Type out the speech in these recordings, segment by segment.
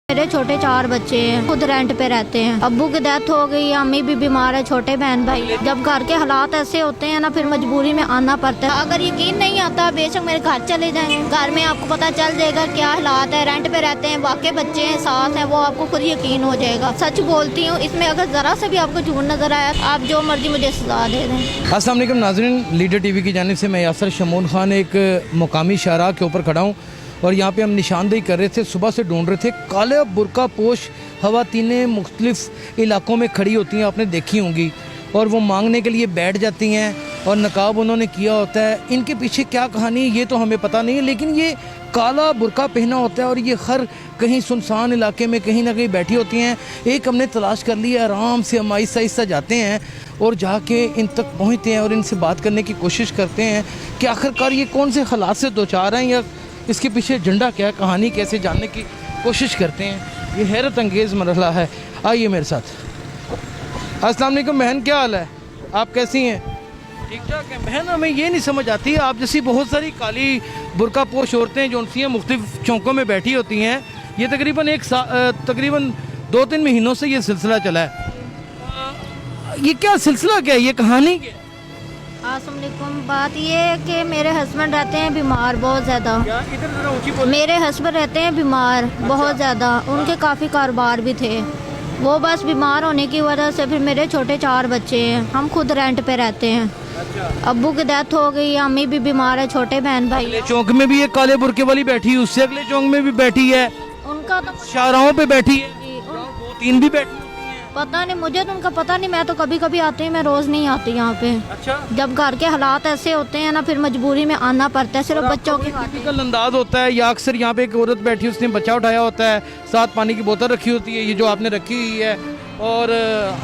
मेरे छोटे 4 बच्चे हैं, खुद रेंट पे रहते हैं। अब्बू की डेथ हो गई, अम्मी भी बीमार है, छोटे बहन भाई। जब घर के हालात ऐसे होते हैं ना, फिर मजबूरी में आना पड़ता है। अगर यकीन नहीं आता बेशक मेरे घर चले जाएं, घर में आपको पता चल जाएगा क्या हालात है। रेंट पे रहते हैं, वाकई बच्चे हैं, सास हैं, वो आपको खुद यकीन हो जाएगा। सच बोलती हूँ, इसमें अगर जरा से भी आपको झूठ नजर आया, आप जो मर्जी मुझे सजा दे दें। अस्सलाम वालेकुम नाज़रीन, लीडर टीवी की जानिब से मैं यासर शमून खान एक मुकामी शाहराह के ऊपर खड़ा हूँ और यहाँ पे हम निशानदेही कर रहे थे। सुबह से ढूंढ रहे थे काले बुरका पोश ख़वातीनें मुख्तलिफ़ इलाकों में खड़ी होती हैं, आपने देखी होंगी, और वो मांगने के लिए बैठ जाती हैं और नकाब उन्होंने किया होता है। इनके पीछे क्या कहानी है ये तो हमें पता नहीं है, लेकिन ये काला बुरका पहना होता है और ये हर कहीं सुनसान इलाके में कहीं ना कहीं बैठी होती हैं। एक हमने तलाश कर ली है, आराम से हम आहिस्ता आहिस्ता जाते हैं और जाके इन तक पहुँचते हैं और इनसे बात करने की कोशिश करते हैं कि आखिरकार ये कौन से हालात से दो चार हैं या इसके पीछे एजेंडा क्या है, कहानी कैसे, जानने की कोशिश करते हैं। ये हैरत अंगेज़ मरहला है। आइए मेरे साथ। अस्सलाम वालेकुम बहन, क्या हाल है, आप कैसी हैं? ठीक ठाक है बहन। हमें ये नहीं समझ आती, आप जैसी बहुत सारी काली बुरका पोश औरतें जो सी मुख्तलिफ चौकों में बैठी होती हैं, ये तकरीबन तकरीबन 2-3 महीनों से ये सिलसिला चला है। ये क्या सिलसिला, क्या है ये कहानी क्या है? अस्सलामुअलैकुम। बात ये है कि मेरे हस्बैंड रहते हैं बीमार बहुत ज़्यादा। मेरे हस्बैंड रहते हैं बीमार बहुत ज़्यादा, उनके काफ़ी कारोबार भी थे। वो बस बीमार होने की वजह से फिर मेरे छोटे 4 बच्चे हैं, हम खुद रेंट पे रहते हैं। अब्बू की डेथ हो गई, अम्मी भी बीमार है, छोटे बहन भाई। अगले चौक में भी एक काले बुरके वाली बैठी है, उससे अगले चौक में भी बैठी है, उनका तो शाहराहों पे बैठी है, 2-3 भी बैठी। पता नहीं, मुझे तो उनका पता नहीं। मैं तो कभी कभी आती हूँ, मैं रोज़ नहीं आती यहाँ पे। अच्छा। जब घर के हालात ऐसे होते हैं ना, फिर मजबूरी में आना पड़ता है, सिर्फ बच्चों के खातिर। टिपिकल अंदाज होता है या अक्सर यहाँ पे एक औरत बैठी, उसने बच्चा उठाया होता है, साथ पानी की बोतल रखी होती है, ये जो आपने रखी हुई है, और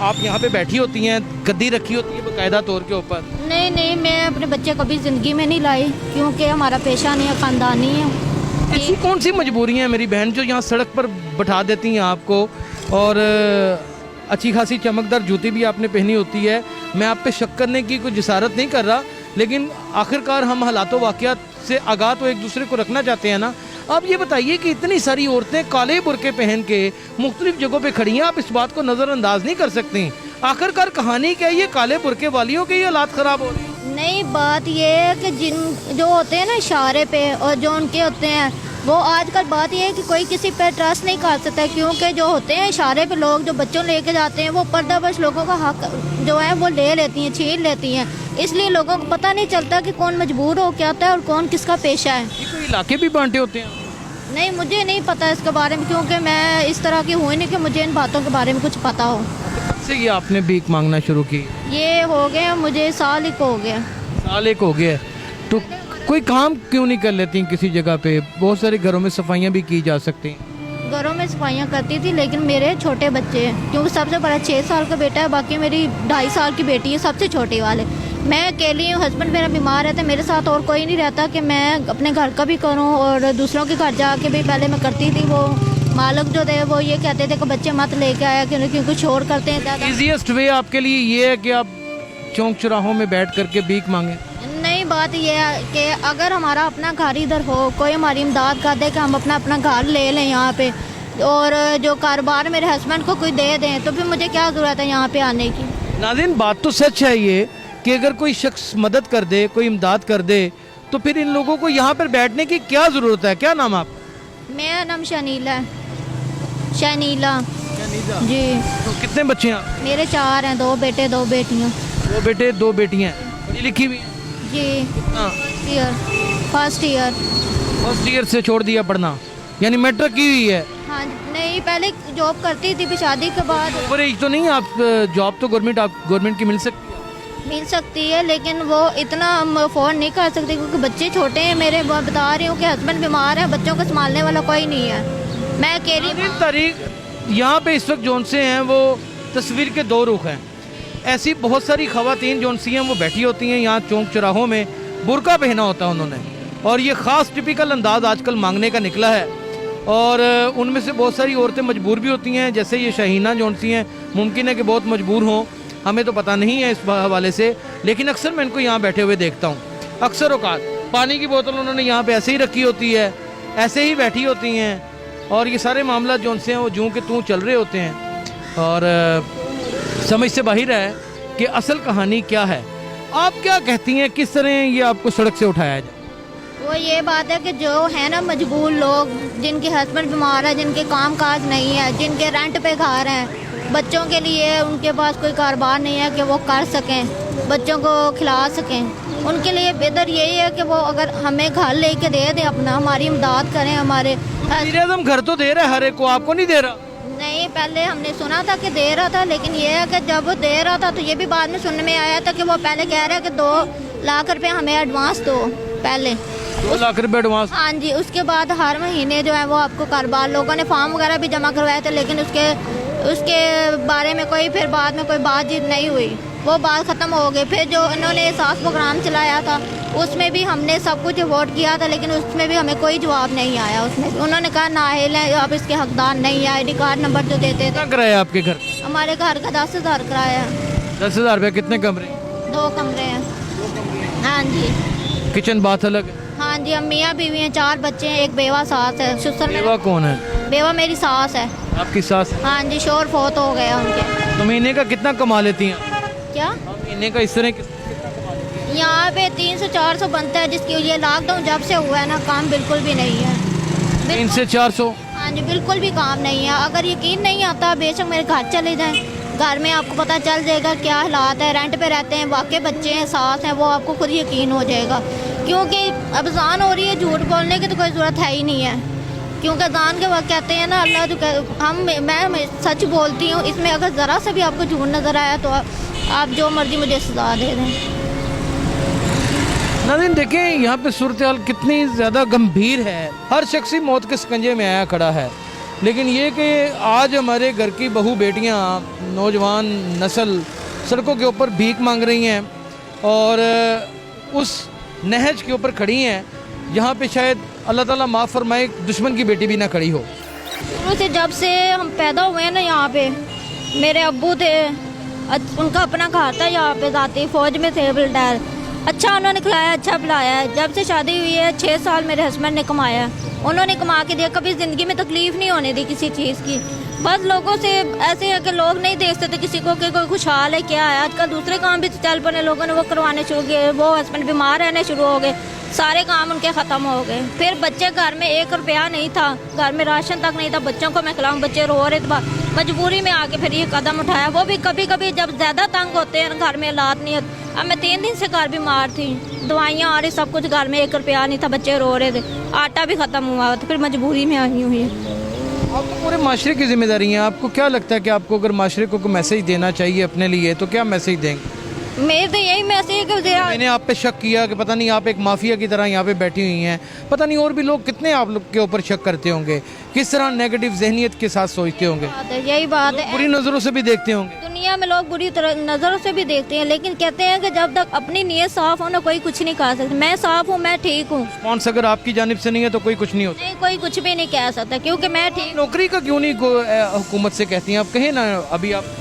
आप यहाँ पे बैठी होती हैं, गद्दी रखी होती है बाकायदा तौर के ऊपर। नहीं नहीं, मैं अपने बच्चे कभी ज़िंदगी में नहीं लाई, क्योंकि हमारा पेशा नहीं है, ख़ानदानी है। ऐसी कौन सी मजबूरियाँ हैं मेरी बहन जो यहाँ सड़क पर बैठा देती हैं आपको, और अच्छी खासी चमकदार जूती भी आपने पहनी होती है। मैं आप पे शक करने की कोई जिसारत नहीं कर रहा, लेकिन आखिरकार हम हालातों वाक़यात से आगाह तो एक दूसरे को रखना चाहते हैं ना। आप ये बताइए कि इतनी सारी औरतें काले बुरके पहन के मुख्तलिफ जगहों पे खड़ी हैं, आप इस बात को नज़रअंदाज नहीं कर सकती। आखिरकार कहानी क्या है, ये काले बुरके वालियों के ही हालात ख़राब हो रहे हैं? नहीं, बात ये है कि जिन जो होते हैं ना इशारे पे, और जो उनके होते हैं वो आजकल बात ये है कि कोई किसी पे ट्रस्ट नहीं कर सकता, क्योंकि जो होते हैं इशारे पे लोग जो बच्चों लेके जाते हैं, वो पर्दाबश लोगों का हक जो है वो ले लेती हैं, छीन लेती हैं। इसलिए लोगों को पता नहीं चलता कि कौन मजबूर हो क्या आता है और कौन किसका पेशा है। ये कोई इलाके भी बांटे होते हैं? नहीं, मुझे नहीं पता इसके बारे में, क्योंकि मैं इस तरह की हुई नहीं कि मुझे इन बातों के बारे में कुछ पता हो। कब से ये आपने भीख मांगना शुरू की? ये हो गया मुझे साल 1 हो गया। साल 1 हो गया। तो कोई काम क्यों नहीं कर लेती किसी जगह पे? बहुत सारे घरों में सफाइयाँ भी की जा सकती हैं। घरों में सफाइयाँ करती थी, लेकिन मेरे छोटे बच्चे हैं, क्योंकि सबसे बड़ा 6 साल का बेटा है, बाकी मेरी 2.5 साल की बेटी है, सबसे छोटे वाले। मैं अकेली हूँ, हस्बैंड मेरा बीमार रहता है, मेरे साथ और कोई नहीं रहता कि मैं अपने घर का भी करूँ और दूसरों के घर जाके भी पहले मैं करती थी। वो मालिक जो थे वो ये कहते थे कि बच्चे मत लेके आया, क्योंकि शोर करते हैं ज़्यादा। ईजीएस्ट वे आपके लिए ये है कि आप चौक चौराहों में बैठ करके भीख मांगें? नहीं, बात यह है कि अगर हमारा अपना घर इधर हो, कोई हमारी इमदाद कर दे कि हम अपना घर ले लें यहाँ पे, और जो कारोबार मेरे हस्बैंड को कोई दे दें, तो फिर मुझे क्या ज़रूरत है यहाँ पे आने की। नाज़रीन, बात तो सच है ये कि अगर कोई शख्स मदद कर दे, कोई इमदाद कर दे, तो फिर इन लोगों को यहाँ पर बैठने की क्या ज़रूरत है? क्या नाम आप? मेरा नाम शनीला है। शनीला जी। तो कितने बच्चे हैं आप? मेरे 4 हैं, 2 बेटे 2 बेटियाँ। 2 बेटे 2 बेटियाँ हैं। पढ़ी लिखी भी हैं? जी। हाँ। First year. फर्स्ट ईयर से छोड़ दिया पढ़ना, यानी मैट्रिक की हुई है? हाँ, नहीं पहले जॉब करती थी, फिर शादी के बाद। ओवर एज तो नहीं आप? जॉब तो गवर्नमेंट की मिल सकती है, लेकिन वो इतना अफोर्ड नहीं कर सकते, क्योंकि बच्चे छोटे हैं मेरे। बता रही हूँ कि हस्बैंड बीमार है, बच्चों को संभालने वाला कोई नहीं है, मैं अकेली। तारीख यहाँ पे इस वक्त जौन से हैं वो तस्वीर के 2 रुख हैं। ऐसी बहुत सारी ख़वातीन जौन सी हैं वो बैठी होती हैं यहाँ चौक चौराहों में, बुरका पहना होता है उन्होंने, और ये ख़ास टिपिकल अंदाज़ आजकल मांगने का निकला है। और उनमें से बहुत सारी औरतें मजबूर भी होती हैं, जैसे ये शहीना जौन सी हैं, मुमकिन है कि बहुत मजबूर हों, हमें तो पता नहीं है इस हवाले से, लेकिन अक्सर मैं इनको यहाँ बैठे हुए देखता हूँ। अक्सर औकात पानी की बोतल उन्होंने यहाँ पे ऐसे ही रखी होती है, ऐसे ही बैठी होती हैं, और ये सारे मामला जो उनसे हैं वो जूं के तूं चल रहे होते हैं और समझ से बाहर है कि असल कहानी क्या है। आप क्या कहती हैं, किस तरह ये आपको सड़क से उठाया जाए? वो ये बात है कि जो है ना मजबूर लोग, जिनके हस्बैंड बीमार है, जिनके काम काज नहीं है, जिनके रेंट पे घर हैं, बच्चों के लिए उनके पास कोई कारोबार नहीं है कि वो कर सकें, बच्चों को खिला सकें, उनके लिए बेहतर यही है कि वो अगर हमें घर लेके दे दें अपना, हमारी इमदाद करें। हमारे वज़ीर-ए-आज़म घर तो दे रहा है हर एक को, आपको नहीं दे रहा? नहीं, पहले हमने सुना था कि दे रहा था, लेकिन ये है कि जब वो दे रहा था तो ये भी बाद में सुनने में आया था कि वो पहले कह रहा है कि 2 लाख रुपए हमें एडवांस दो पहले। 2 लाख रुपए एडवांस? हाँ जी, उसके बाद हर महीने जो है वो आपको कारोबार, लोगों ने फॉर्म वगैरह भी जमा करवाए थे, लेकिन उसके बारे में कोई फिर बाद में कोई बातचीत नहीं हुई, वो बात ख़त्म हो गई। फिर जो इन्होंने एहसास प्रोग्राम चलाया था उसमें भी हमने सब कुछ वोट किया था, लेकिन उसमें भी हमें कोई जवाब नहीं आया। उसमें उन्होंने कहा नाअहल है, अब इसके हकदार नहीं है। ID कार्ड नंबर जो देते थे। कितना किराया आपके घर? हमारे घर का 10,000 किराया है। 10,000 रुपये? कितने कमरे? 2 कमरे हैं। हाँ जी। किचन बाथ अलग? हाँ जी, हम मियाँ बीवी हैं, 4 बच्चे हैं, एक बेवा सास है। ससुर बेवा कौन है? बेवा मेरी सास है। आपकी सास? हाँ जी, शोर फोत हो गया उनके। तो महीने का कितना कमा लेती हैं? क्या महीने का इस तरह यहाँ पे 300-400 बनता है, जिसकी ये लॉकडाउन जब से हुआ है ना, काम बिल्कुल भी नहीं है। 3 से 400? हाँ जी, बिल्कुल भी काम नहीं है। अगर यकीन नहीं आता बेशक मेरे घर चले जाएं, घर में आपको पता चल जाएगा क्या हालात है। रेंट पे रहते हैं, वाकई बच्चे हैं, सास हैं, वो आपको खुद यकीन हो जाएगा। क्योंकि अब अज़ान हो रही है, झूठ बोलने की तो कोई ज़रूरत है ही नहीं है, क्योंकि अज़ान के वक्त कहते हैं ना अल्लाह जो मैं सच बोलती हूँ, इसमें अगर ज़रा से भी आपको झूठ नज़र आया तो आप जो मर्जी मुझे सजा दे दें। नाज़रीन देखें यहाँ पे सूरत हाल कितनी ज़्यादा गंभीर है। हर शख्स ही मौत के शिकंजे में आया खड़ा है, लेकिन ये कि आज हमारे घर की बहू बेटियाँ, नौजवान नस्ल सड़कों के ऊपर भीख मांग रही हैं और उस नहज के ऊपर खड़ी हैं जहाँ पे शायद अल्लाह ताला माफ़ फरमाए दुश्मन की बेटी भी ना खड़ी हो। शुरू से जब से हम पैदा हुए हैं ना यहाँ पे, मेरे अब्बू थे, उनका अपना घर था यहाँ पे, जाती फ़ौज में थे, बिल्डर। अच्छा उन्होंने खिलाया, अच्छा पिलाया है। जब से शादी हुई है 6 साल मेरे हस्बैंड ने कमाया, उन्होंने कमा के दिया, कभी ज़िंदगी में तकलीफ़ नहीं होने दी किसी चीज़ की। बस लोगों से ऐसे है कि लोग नहीं देख सकते किसी को कि कोई खुशहाल है क्या है। आजकल दूसरे काम भी चल पड़े, लोगों ने वो करवाने शुरू किए, वो हस्बैंड बीमार रहने शुरू हो गए, सारे काम उनके ख़त्म हो गए। फिर बच्चे घर में 1 रुपया नहीं था, घर में राशन तक नहीं था, बच्चों को मैं खिलाऊँ, बच्चे रो रहे थे। मजबूरी में आके फिर ये कदम उठाया, वो भी कभी कभी जब ज़्यादा तंग होते हैं घर में हालात नहीं। अब मैं 3 दिन से घर बीमार थी, दवाइयाँ आ रही, सब कुछ घर में, 1 रुपया नहीं था, बच्चे रो रहे थे, आटा भी ख़त्म हुआ, तो फिर मजबूरी में आई हुई है। आप तो पूरे माशरे की जिम्मेदारी है, आपको क्या लगता है कि आपको अगर माशरे को कोई मैसेज देना चाहिए अपने लिए तो क्या मैसेज देंगे? मेरे तो यही मैसेज है कि मैंने आप पे शक किया कि पता नहीं आप एक माफिया की तरह यहाँ पे बैठी हुई हैं, पता नहीं और भी लोग कितने आप लोग के ऊपर शक करते होंगे, किस तरह नेगेटिव जहनियत के साथ सोचते होंगे, यही बात है। बुरी नज़रों से भी देखते होंगे। दुनिया में लोग बुरी तरह नज़रों से भी देखते हैं, लेकिन कहते हैं कि जब तक अपनी नीयत साफ हो ना, कोई कुछ नहीं कह सकता। मैं साफ हूँ, मैं ठीक हूँ। रिस्पॉन्स अगर आपकी जानिब से नहीं है तो कोई कुछ नहीं होता। नहीं, कोई कुछ भी नहीं कह सकता, क्योंकि मैं ठीक। नौकरी का क्यों नहीं हुकूमत से कहती हैं? आप कहें ना, अभी आप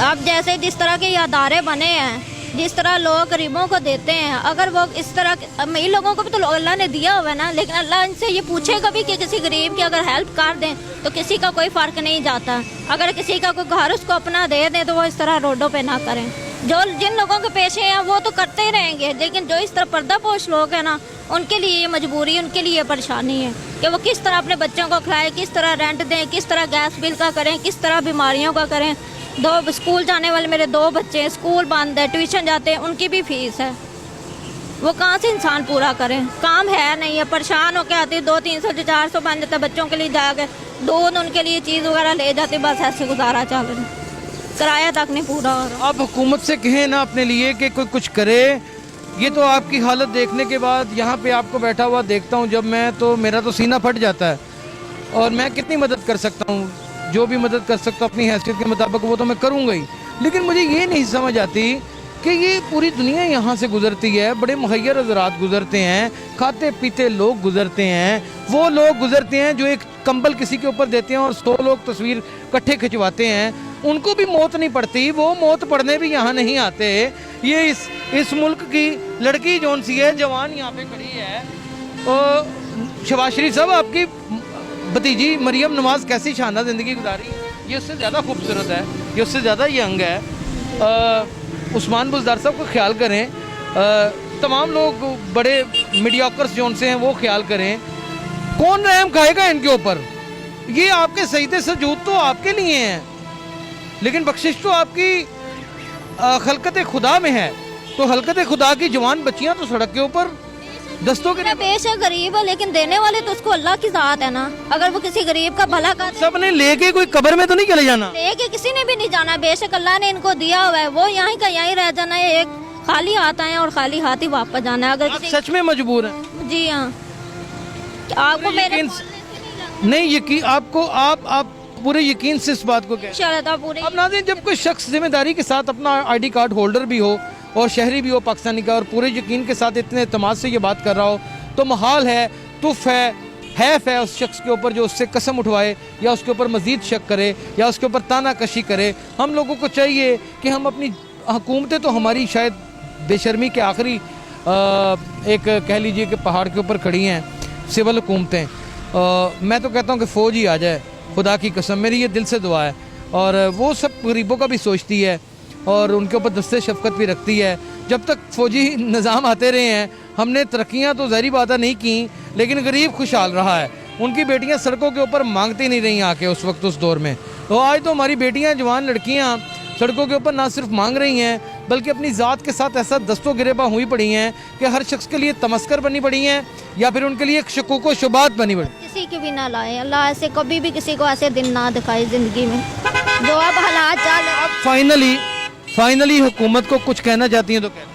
अब जैसे जिस तरह के अदारे बने हैं, जिस तरह लोग गरीबों को देते हैं, अगर वो इस तरह अमीर लोगों को भी तो अल्लाह ने दिया हुआ है ना, लेकिन अल्लाह इनसे ये पूछेगा भी कि किसी गरीब की अगर हेल्प कर दें तो किसी का कोई फ़र्क नहीं जाता। अगर किसी का कोई घर उसको अपना दे दें तो वो इस तरह रोडों पे ना करें। जो जिन लोगों के पेशे हैं वो तो करते ही रहेंगे, लेकिन जो इस तरह पर्दापोश लोग हैं ना, उनके लिए ये मजबूरी, उनके लिए ये परेशानी है कि वो किस तरह अपने बच्चों को खिलाएं, किस तरह रेंट दें, किस तरह गैस बिल का करें, किस तरह बीमारियों का करें। 2 स्कूल जाने वाले मेरे 2 बच्चे हैं, स्कूल बंद है, ट्यूशन जाते हैं, उनकी भी फीस है, वो कहाँ से इंसान पूरा करें? काम है नहीं है, परेशान होकर आती, 200-300 400 बन जाता है, बच्चों के लिए जाकर दूध उनके लिए चीज़ वगैरह ले जाते, बस ऐसे गुजारा चल रहा, किराया तक नहीं पूरा हो रहा। आप हुकूमत से कहें ना अपने लिए कि कोई कुछ करे। ये तो आपकी हालत देखने के बाद यहाँ पे आपको बैठा हुआ देखता हूँ जब मैं, तो मेरा तो सीना फट जाता है। और मैं कितनी मदद कर सकता हूँ, जो भी मदद कर सकता हूँ अपनी हैसियत के मुताबिक वो तो मैं करूँगा ही, लेकिन मुझे ये नहीं समझ आती कि ये पूरी दुनिया यहाँ से गुजरती है, बड़े मुहैयर हज़रात गुजरते हैं, खाते पीते लोग गुजरते हैं, वो लोग गुजरते हैं जो एक कंबल किसी के ऊपर देते हैं और 100 लोग तस्वीर इकट्ठे खिंचवाते हैं, उनको भी मौत नहीं पड़ती, वो मौत पड़ने भी यहाँ नहीं आते। ये इस मुल्क की लड़की जौन सी है, जवान यहाँ पे खड़ी है, और शहबाज शरीफ साहब आपकी भतीजी मरियम नवाज कैसी शानदार ज़िंदगी गुजारी, ये उससे ज़्यादा खूबसूरत है, ये उससे ज़्यादा यंग है। उस्मान बुज़दार साहब को ख्याल करें, तमाम लोग बड़े मीडियोकर्स जो उनसे हैं वो ख्याल करें। कौन रहम खाएगा इनके ऊपर? ये आपके सजदे सजूद तो आपके लिए हैं, लेकिन बख्शिश तो आपकी खलकत खुदा में है। तो खलकत खुदा की जवान बच्चियां तो सड़क के ऊपर दस्तों के बेशक गरीब है, लेकिन देने वाले तो उसको अल्लाह की जात है ना। अगर वो किसी गरीब का भला कर, सब ने लेके कोई कब्र में तो नहीं चले जाना, लेके किसी ने भी नहीं जाना। बेशक अल्लाह ने इनको दिया हुआ है, वो यहाँ का यहीं रह जाना है। एक खाली हाथ आए और खाली हाथ ही वापस जाना है। अगर आप सच में मजबूर हैं? जी हाँ, आपको मेरे नहीं यकीन, आपको आप पूरे यकीन से इस बात को कह पूरे। अब नाज़रीन, जब कोई शख्स जिम्मेदारी के साथ अपना आईडी कार्ड होल्डर भी हो और शहरी भी हो पाकिस्तानी का, और पूरे यकीन के साथ इतने एतमाद से ये बात कर रहा हो, तो महाल है, तुफ है, हैफ है उस शख्स के ऊपर जो उससे कसम उठवाए या उसके ऊपर मज़ीद शक करे या उसके ऊपर तानाकशी करे। हम लोगों को चाहिए कि हम अपनी हुकूमतें तो हमारी शायद बेशर्मी के आखिरी एक कह लीजिए कि पहाड़ के ऊपर खड़ी हैं सिविल हुकूमतें। मैं तो कहता हूँ कि फ़ौज ही आ जाए, खुदा की कसम, मेरी ये दिल से दुआ है। और वो सब गरीबों का भी सोचती है और उनके ऊपर दस्ते शफकत भी रखती है। जब तक फ़ौजी निज़ाम आते रहे हैं, हमने तरक्कियाँ तो ज़ाहिर बात नहीं की, लेकिन गरीब खुशहाल रहा है। उनकी बेटियाँ सड़कों के ऊपर मांगती नहीं रही आके उस वक्त, उस दौर में। तो आज तो हमारी बेटियाँ, जवान लड़कियाँ सड़कों के ऊपर ना सिर्फ मांग रही हैं, बल्कि अपनी ज़ात के साथ ऐसा दस्तों गिरेबा हुई पड़ी हैं कि हर शख्स के लिए तमस्कर बनी पड़ी हैं या फिर उनके लिए शकूक व शुबात बनी पड़ी। किसी की भी ना लाए अल्लाह, ऐसे कभी भी किसी को ऐसे दिन ना दिखाए ज़िंदगी में जो अब हालात चल। आप फाइनली हुकूमत को कुछ कहना चाहती हैं तो कहना।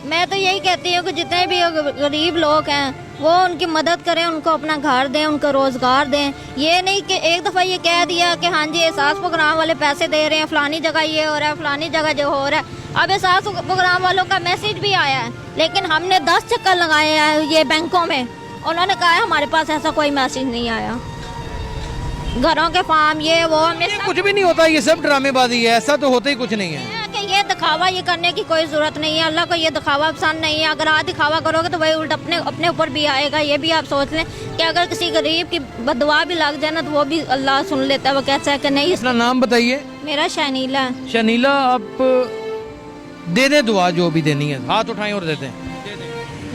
मैं तो यही कहती हूँ कि जितने भी गरीब लोग हैं वो उनकी मदद करें, उनको अपना घर दें, उनको रोज़गार दें। ये नहीं कि एक दफ़ा ये कह दिया कि हाँ जी एहसास प्रोग्राम वाले पैसे दे रहे हैं, फ़लानी जगह ये हो रहा है, फ़लानी जगह जो हो रहा है। अब एहसास प्रोग्राम वालों का मैसेज भी आया है, लेकिन हमने 10 चक्कर लगाए हैं ये बैंकों में, उन्होंने कहा है हमारे पास ऐसा कोई मैसेज नहीं आया। घरों के फार्म ये वो कुछ भी नहीं होता, ये सब ड्रामेबाजी है, ऐसा तो होता ही कुछ नहीं है। ये दिखावा ये करने की कोई ज़रूरत नहीं है। अल्लाह को ये दिखावा पसंद नहीं है। अगर आप दिखावा करोगे तो वही उल्टा अपने ऊपर भी आएगा। ये भी आप सोच लें कि अगर किसी गरीब की बददुआ भी लग जाए ना तो वो भी अल्लाह सुन लेता है। वो कहता है कि नहीं। अपना नाम बताइए। मेरा शनीला है। शनीला, आप दे दें दुआ जो भी देनी है, हाथ उठाएं और देते हैं।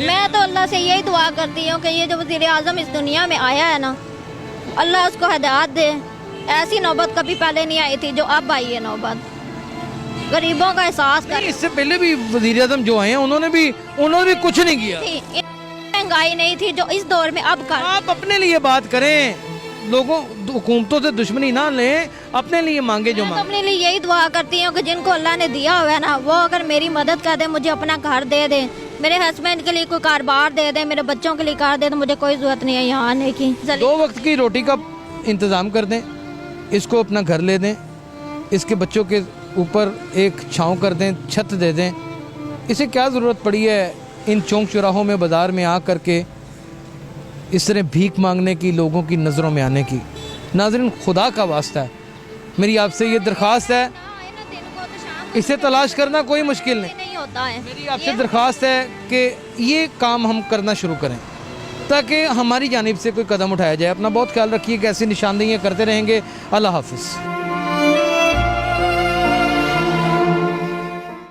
मैं तो अल्लाह से यही दुआ करती हूँ कि ये जो वज़ीर आज़म इस दुनिया में आया है ना, अल्लाह उसको हिदायत दे। ऐसी नौबत कभी पहले नहीं आई थी जो अब आई है नौबत। गरीबों का एहसास कर। इससे पहले भी वज़ीर आज़म जो आए हैं उन्होंने भी कुछ नहीं किया। महंगाई नहीं थी जो इस दौर में अब कर। आप अपने लिए बात करें, लोगों हुकूमतों से दुश्मनी ना लें, अपने लिए मांगे जो मांगे। अपने लिए यही दुआ करती हूँ कि जिनको अल्लाह ने दिया हुआ है ना, वो अगर मेरी मदद कर दे, मुझे अपना घर दे दे, मेरे हस्बैंड के लिए कोई कारोबार दे दे, मेरे बच्चों के लिए कर दे, तो मुझे कोई जरूरत नहीं है यहाँ आने की। 2 वक्त की रोटी का इंतज़ाम कर दें, इसको अपना घर ले दें, इसके बच्चों के ऊपर एक छाँव कर दें, छत दे दें। इसे क्या ज़रूरत पड़ी है इन चौक चौराहों में, बाज़ार में आ करके इस तरह भीख मांगने की, लोगों की नज़रों में आने की। नाज़रीन, खुदा का वास्ता है, मेरी आपसे ये दरख्वास्त है, इसे तलाश करना कोई मुश्किल नहीं होता है। मेरी आपसे दरख्वास्त है कि ये काम हम करना शुरू करें ताकि हमारी जानिब से कोई कदम उठाया जाए। अपना बहुत ख्याल रखिए कि ऐसी निशानदेहियाँ करते रहेंगे। अल्लाह हाफ़िज़।